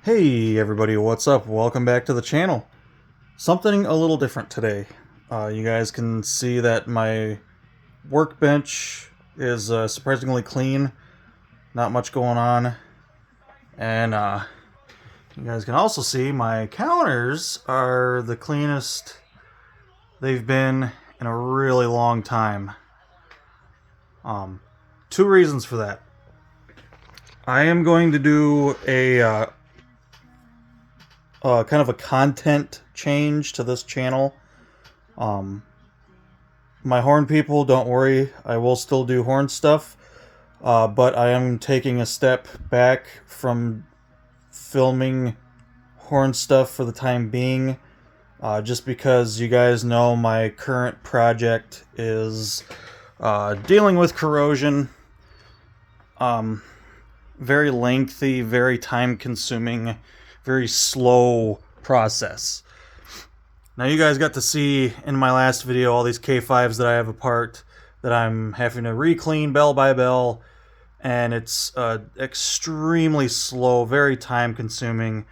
Hey everybody, what's up? Welcome back to the channel. Something a little different today. You guys can see that my workbench is surprisingly clean. Not much going on. And you guys can also see my counters are the cleanest they've been in a really long time. Two reasons for that. I am going to do a kind of a content change to this channel. My horn people, don't worry, I will still do horn stuff, but I am taking a step back from filming horn stuff for the time being, just because you guys know my current project is dealing with corrosion. Very lengthy, very time-consuming, very slow process. Now you guys got to see in my last video all these K5s that I have apart that I'm having to re-clean bell by bell, and it's extremely slow, very time-consuming,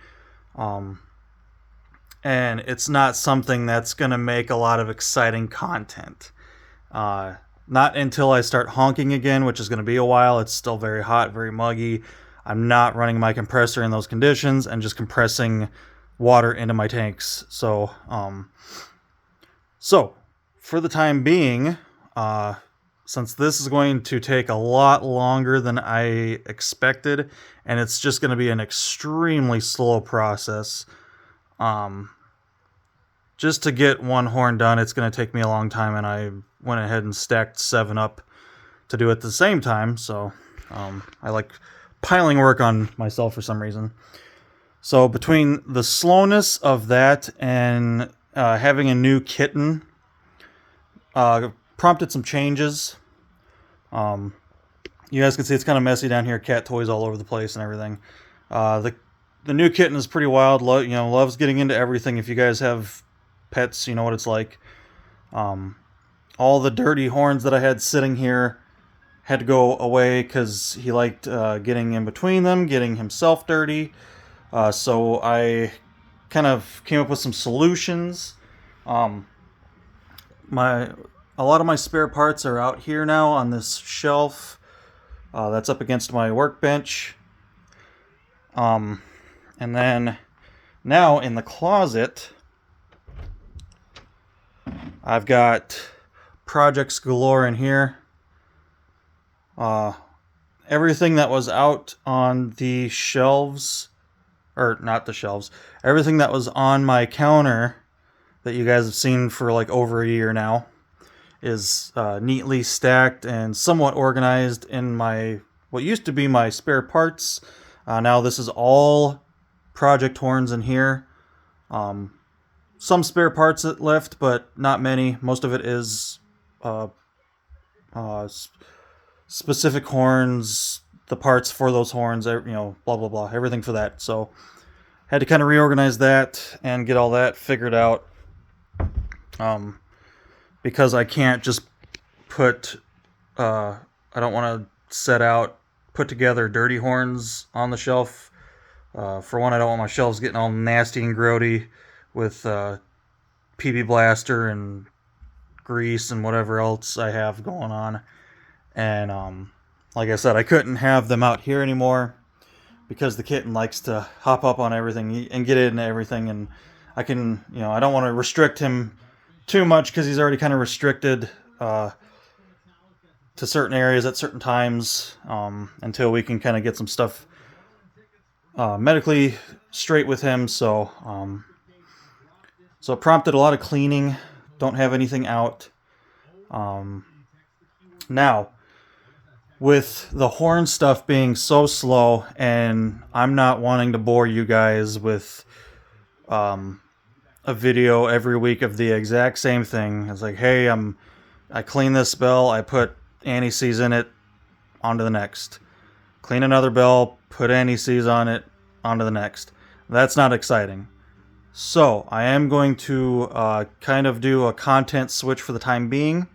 and it's not something that's going to make a lot of exciting content. Not until I start honking again, which is going to be a while. It's still very hot, very muggy. I'm not running my compressor in those conditions and just compressing water into my tanks. So for the time being, since this is going to take a lot longer than I expected, and it's just going to be an extremely slow process, just to get one horn done, it's going to take me a long time, and I went ahead and stacked 7 up to do it at the same time. So I like piling work on myself for some reason. So between the slowness of that and having a new kitten, prompted some changes. You guys can see it's kind of messy down here, cat toys all over the place and everything. The new kitten is pretty wild. Loves getting into everything. If you guys have pets, you know what it's like. All the dirty horns that I had sitting here had to go away because he liked getting in between them, getting himself dirty. So I kind of came up with some solutions. A lot of my spare parts are out here now on this shelf that's up against my workbench. And then now in the closet, I've got projects galore in here. Everything that was out on the shelves, or not the shelves, everything that was on my counter that you guys have seen for like over a year now is neatly stacked and somewhat organized in my what used to be my spare parts. Now this is all project horns in here. Some spare parts left, but not many. Most of it is specific horns, the parts for those horns, blah, blah, blah, everything for that. So had to kind of reorganize that and get all that figured out. Because I can't just put, I don't want to put together dirty horns on the shelf. For one, I don't want my shelves getting all nasty and grody with PB Blaster and grease and whatever else I have going on. And like I said, I couldn't have them out here anymore because the kitten likes to hop up on everything and get into everything. And I can, I don't want to restrict him too much because he's already kind of restricted to certain areas at certain times until we can kind of get some stuff medically straight with him. So it prompted a lot of cleaning. Don't have anything out. Now, with the horn stuff being so slow, and I'm not wanting to bore you guys with a video every week of the exact same thing. It's like, hey, I clean this bell, I put anti-seize in it, onto the next. Clean another bell, put anti-seize on it, onto the next. That's not exciting. So I am going to kind of do a content switch for the time being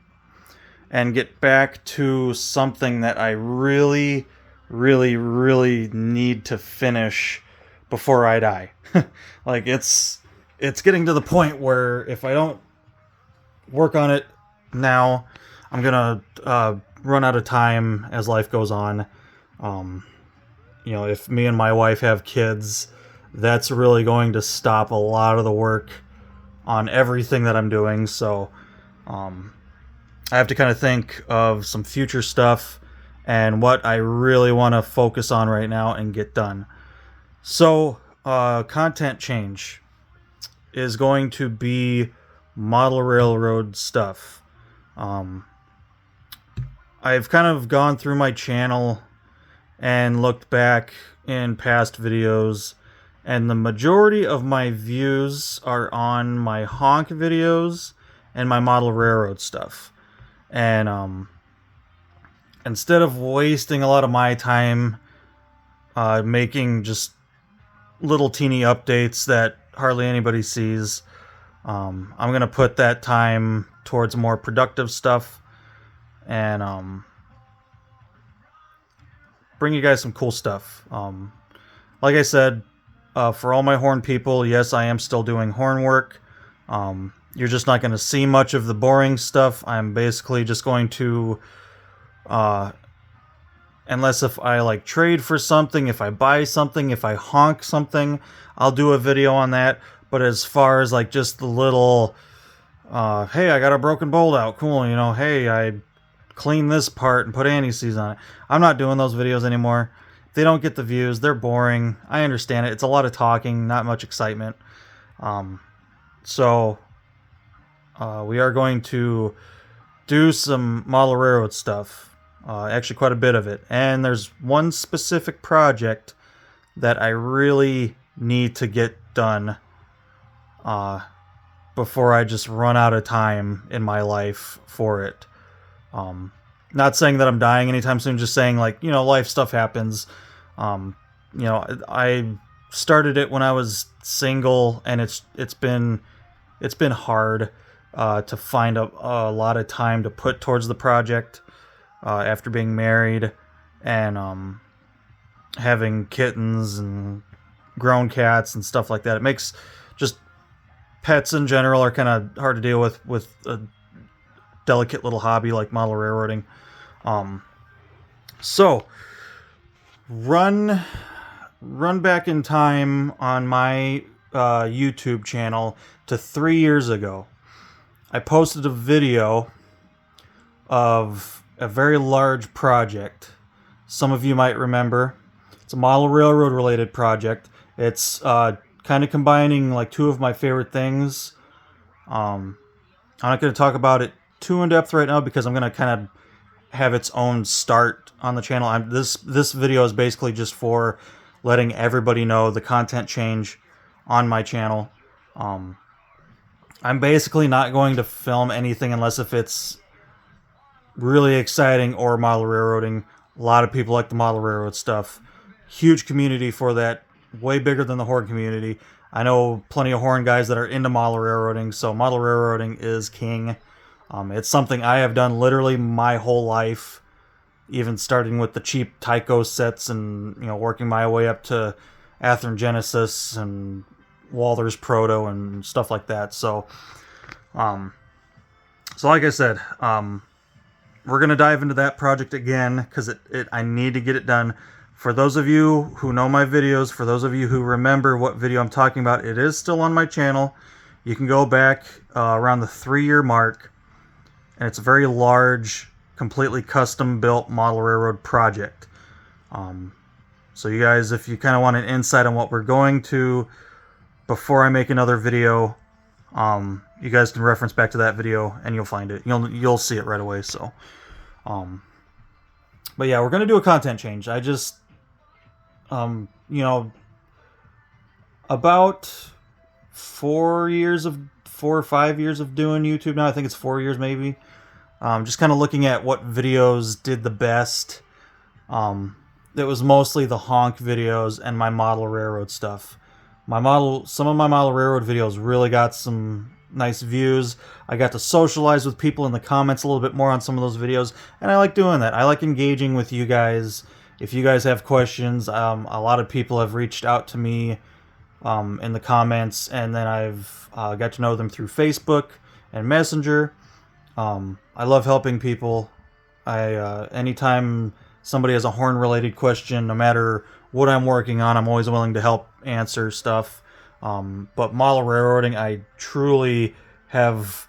and get back to something that I really, really, really need to finish before I die. Like it's getting to the point where if I don't work on it now, I'm gonna run out of time as life goes on. You know, if me and my wife have kids, that's really going to stop a lot of the work on everything that I'm doing. So I have to kind of think of some future stuff and what I really want to focus on right now and get done. So content change is going to be model railroad stuff. I've kind of gone through my channel and looked back in past videos, and the majority of my views are on my honk videos and my model railroad stuff. And instead of wasting a lot of my time making just little teeny updates that hardly anybody sees, I'm going to put that time towards more productive stuff and bring you guys some cool stuff. Like I said, for all my horn people, yes, I am still doing horn work. You're just not going to see much of the boring stuff. I'm basically just going to, unless if I like trade for something, if I buy something, if I honk something, I'll do a video on that. But as far as like just the little, hey, I got a broken bolt out, cool, you know, hey, I cleaned this part and put anti-seize on it. I'm not doing those videos anymore. They don't get the views. They're boring. I understand it. It's a lot of talking, not much excitement. So we are going to do some model railroad stuff. Actually, quite a bit of it. And there's one specific project that I really need to get done before I just run out of time in my life for it. Not saying that I'm dying anytime soon, just saying, like, you know, life stuff happens. You know, I started it when I was single, and it's been hard to find a lot of time to put towards the project after being married and having kittens and grown cats and stuff like that. It makes just pets in general are kind of hard to deal with a delicate little hobby like model railroading. So run back in time on my YouTube channel to 3 years ago. I posted a video of a very large project. Some of you might remember. It's a model railroad related project. It's kind of combining like two of my favorite things. I'm not going to talk about it too in depth right now because I'm going to kind of have its own start on the channel. This video is basically just for letting everybody know the content change on my channel. I'm basically not going to film anything unless if it's really exciting or model railroading. A lot of people like the model railroad stuff. Huge community for that. Way bigger than the horn community. I know plenty of horn guys that are into model railroading, so model railroading is king. It's something I have done literally my whole life, even starting with the cheap Tyco sets and, you know, working my way up to Athearn Genesis and Walther's Proto and stuff like that. So like I said, we're going to dive into that project again because I need to get it done. For those of you who know my videos, for those of you who remember what video I'm talking about, it is still on my channel. You can go back around the 3-year mark, and it's a very large, completely custom-built model railroad project. So you guys, if you kind of want an insight on what we're going to before I make another video, you guys can reference back to that video, and you'll find it. You'll see it right away. So, but yeah, we're gonna do a content change. I just you know, about 4 or 5 years of doing YouTube now. I think it's 4 years maybe. Just kind of looking at what videos did the best. It was mostly the honk videos and my model railroad stuff. Some of my model railroad videos really got some nice views. I got to socialize with people in the comments a little bit more on some of those videos, and I like doing that. I like engaging with you guys if you guys have questions, a lot of people have reached out to me in the comments, and then I've got to know them through Facebook and Messenger. I love helping people. Anytime somebody has a horn-related question, no matter what I'm working on, I'm always willing to help answer stuff. But model railroading, I truly have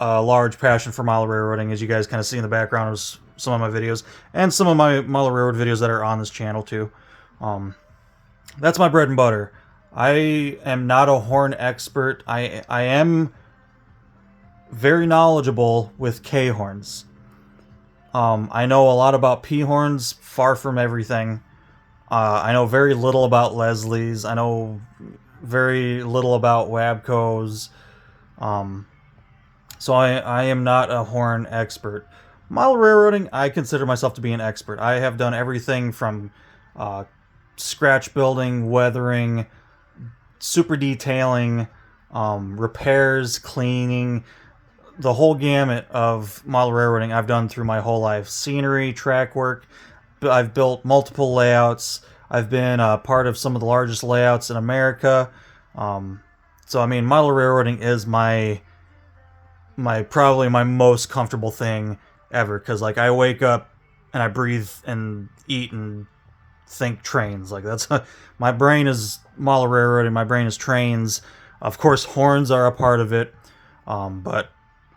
a large passion for model railroading, as you guys kind of see in the background of some of my videos, and some of my model railroad videos that are on this channel too. That's my bread and butter. I am not a horn expert. I am very knowledgeable with K horns. I know a lot about P horns, far from everything. I know very little about Leslie's. I know very little about Wabcos. So I am not a horn expert. Model railroading, I consider myself to be an expert. I have done everything from scratch building, weathering, super detailing, repairs, cleaning, the whole gamut of model railroading I've done through my whole life. Scenery, track work. I've built multiple layouts. I've been part of some of the largest layouts in America. So I mean, model railroading is probably my most comfortable thing ever, because like I wake up and I breathe and eat and think trains. Like that's my brain is model railroading. My brain is trains. Of course, horns are a part of it, but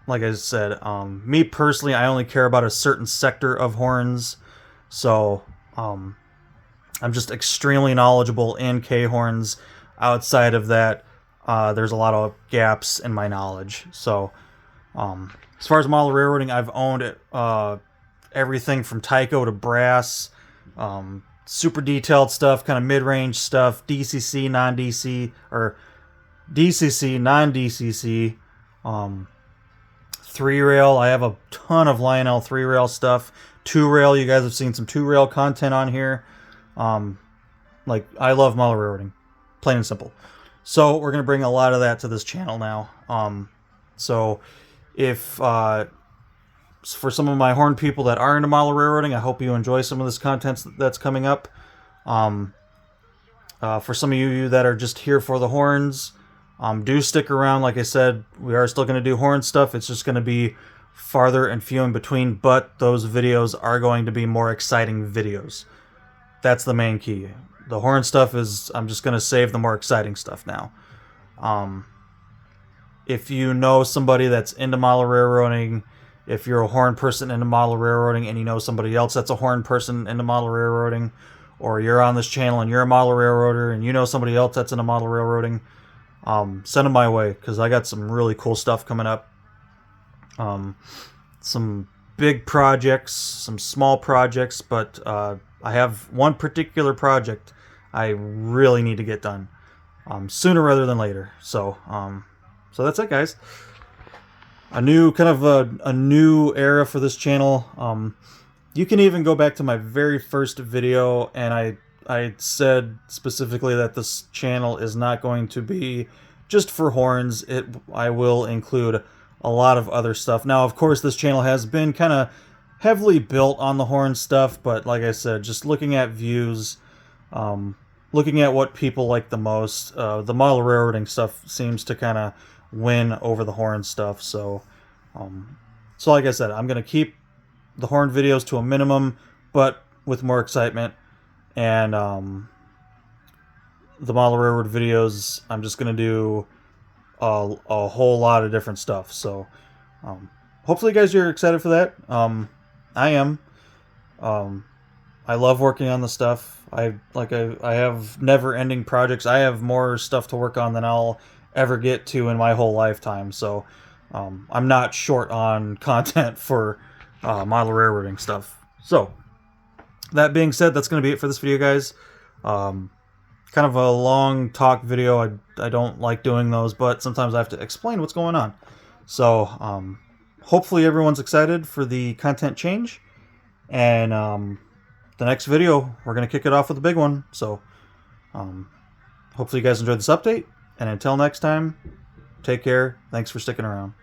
like I said, me personally, I only care about a certain sector of horns. So I'm just extremely knowledgeable in K horns. Outside of that, there's a lot of gaps in my knowledge. So as far as model railroading, I've owned everything from Tyco to brass, super detailed stuff, kind of mid-range stuff, DCC, non-DC, or DCC, non-DCC, 3-rail. I have a ton of Lionel 3-rail stuff. 2-rail, you guys have seen some 2-rail content on here. Like, I love model railroading, plain and simple. So we're going to bring a lot of that to this channel now. So if for some of my horn people that are into model railroading, I hope you enjoy some of this content that's coming up. For some of you that are just here for the horns, do stick around. Like I said, we are still going to do horn stuff. It's just going to be farther and few in between, but those videos are going to be more exciting videos. That's the main key. The horn stuff is, I'm just going to save the more exciting stuff now. If you know somebody that's into model railroading, if you're a horn person into model railroading and you know somebody else that's a horn person into model railroading, or you're on this channel and you're a model railroader and you know somebody else that's into model railroading, send them my way, because I got some really cool stuff coming up. Some big projects, some small projects, but I have one particular project I really need to get done sooner rather than later. So that's it, guys. A new kind of a new era for this channel. You can even go back to my very first video, and I said specifically that this channel is not going to be just for horns. I will include a lot of other stuff. Now, of course, this channel has been kind of heavily built on the horn stuff, but like I said, just looking at views, looking at what people like the most, the model railroading stuff seems to kind of win over the horn stuff. So like I said, I'm going to keep the horn videos to a minimum, but with more excitement. And the model railroad videos, I'm just going to do a whole lot of different stuff. So hopefully you guys are excited for that. I am. I love working on the stuff. I have never-ending projects. I have more stuff to work on than I'll ever get to in my whole lifetime. So I'm not short on content for model railroading stuff. So that being said, that's going to be it for this video, guys. Kind of a long talk video. I don't like doing those, but sometimes I have to explain what's going on. So hopefully everyone's excited for the content change. And the next video, we're going to kick it off with a big one. So hopefully you guys enjoyed this update. And until next time, take care. Thanks for sticking around.